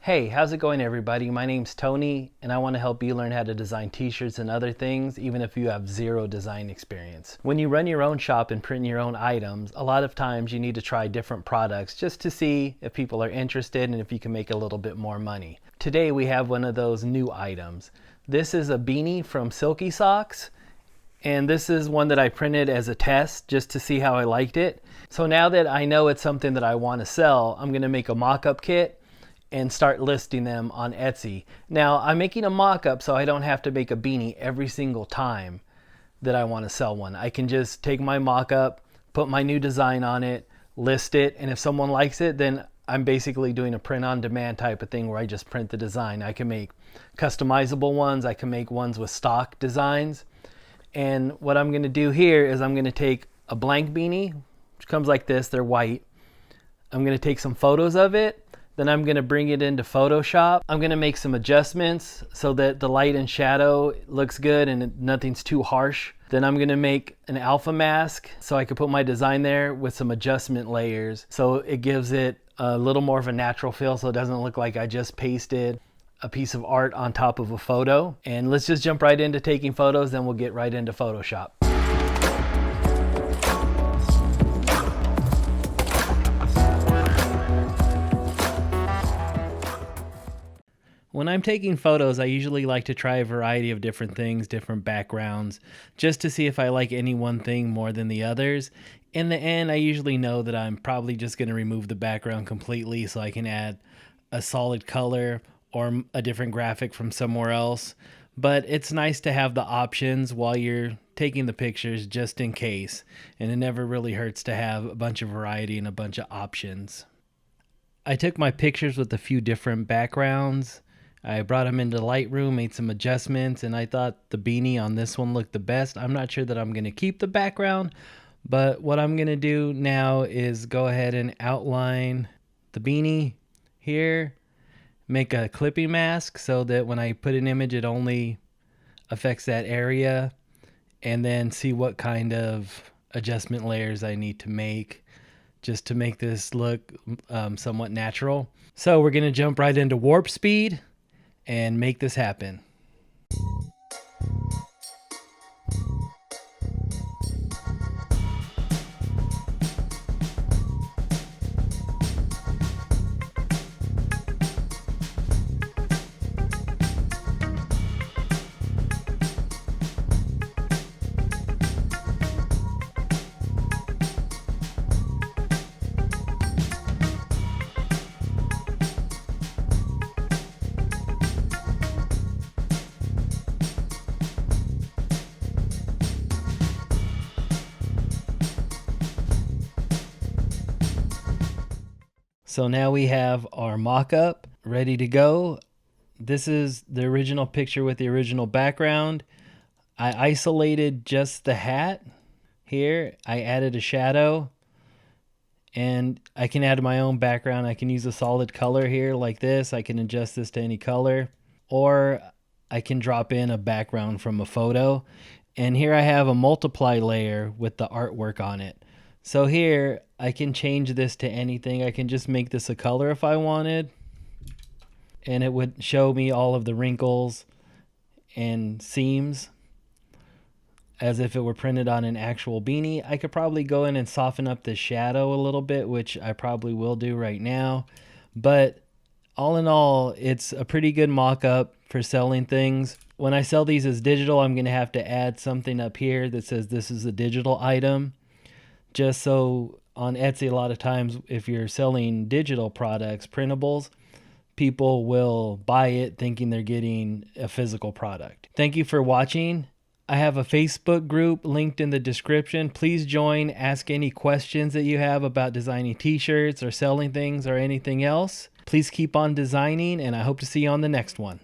Hey, how's it going everybody? My name's Tony and I want to help you learn how to design t-shirts and other things even if you have zero design experience. When you run your own shop and print your own items, a lot of times you need to try different products just to see if people are interested and if you can make a little bit more money. Today we have one of those new items. This is a beanie from Silky Socks. And this is one that I printed as a test just to see how I liked it. So now that I know it's something that I want to sell, I'm going to make a mock-up kit and start listing them on Etsy. Now I'm making a mock-up so I don't have to make a beanie every single time that I want to sell one. I can just take my mock-up, put my new design on it, list it, and if someone likes it, then I'm basically doing a print on demand type of thing where I just print the design. I can make customizable ones, I can make ones with stock designs. And what I'm going to do here is I'm going to take a blank beanie, which comes like this, they're white. I'm going to take some photos of it. Then I'm going to bring it into Photoshop. I'm going to make some adjustments so that the light and shadow looks good and nothing's too harsh. Then I'm going to make an alpha mask so I can put my design there with some adjustment layers so it gives it a little more of a natural feel so it doesn't look like I just pasted a piece of art on top of a photo. And let's just jump right into taking photos, then we'll get right into Photoshop. When I'm taking photos, I usually like to try a variety of different things, different backgrounds, just to see if I like any one thing more than the others. In the end, I usually know that I'm probably just going to remove the background completely so I can add a solid color or a different graphic from somewhere else. But it's nice to have the options while you're taking the pictures just in case. And it never really hurts to have a bunch of variety and a bunch of options. I took my pictures with a few different backgrounds. I brought them into Lightroom, made some adjustments, and I thought the beanie on this one looked the best. I'm not sure that I'm going to keep the background, but what I'm going to do now is go ahead and outline the beanie here, make a clipping mask so that when I put an image it only affects that area, and then see what kind of adjustment layers I need to make just to make this look somewhat natural. So we're going to jump right into warp speed and make this happen. So now we have our mock-up ready to go. This is the original picture with the original background. I isolated just the hat here. I added a shadow and I can add my own background. I can use a solid color here like this. I can adjust this to any color, or I can drop in a background from a photo. And here I have a multiply layer with the artwork on it. So here I can change this to anything. I can just make this a color if I wanted, and it would show me all of the wrinkles and seams as if it were printed on an actual beanie. I could probably go in and soften up the shadow a little bit, which I probably will do right now. But all in all, it's a pretty good mock-up for selling things. When I sell these as digital, I'm going to have to add something up here that says this is a digital item. Just so on Etsy, a lot of times if you're selling digital products, printables, people will buy it thinking they're getting a physical product. Thank you for watching. I have a Facebook group linked in the description. Please join, ask any questions that you have about designing t-shirts or selling things or anything else. Please keep on designing, and I hope to see you on the next one.